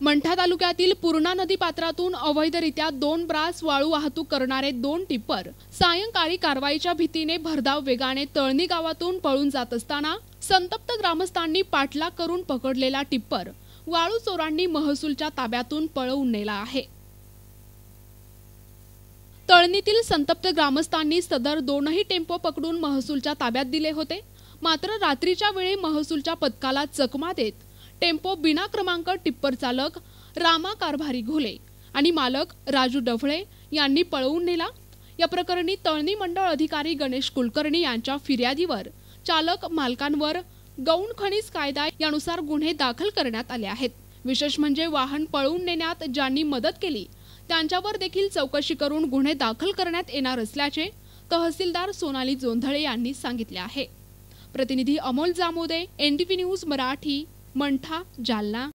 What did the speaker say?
मंठा तालुक्यातील पूर्णा नदी पात्रातून अवैधरित्या 2 ब्रास वाळू वाहतूक करणारे 2 टिप्पर सायंकाळी कारवाईच्या भीतीने भरधाव वेगाने तळणी गावातून पळून जात असताना संतप्त ग्रामस्थांनी पाठलाग करून पकडलेला टिप्पर वाळू चोरांनी महसूलच्या ताब्यातून पळवून नेला आहे। तळणीतील संतप्त ग्रामस्थांनी सदर 2ही टेम्पो पकडून महसूलच्या ताब्यात दिले होते। मात्र रात्रीच्या वेळी महसूलच्या पथकाला चकमा देत टेम्पो बिना क्रमांक टिप्पर चालक रामा कारभारी घोले आणि मालक राजू डफळे यांनी पळवून नेला। या प्रकरणी तळणी मंडळ अधिकारी गणेश कुलकर्णी यांच्या फिर्यादीवर चालक मालकांवर गौण खनिज कायदा यानुसार गुन्हे दाखल करण्यात आले आहेत। विशेष म्हणजे वाहन पळवून नेण्यात ज्यांनी मदत केली त्यांच्यावर देखील चौकशी करून गुन्हे दाखल करण्यात येणार असल्याचे तहसीलदार सोनाली जोंधळे यांनी सांगितले आहे। प्रतिनिधी अमोल जामोदे, NTV न्यूज मराठी, मंठा, जालना।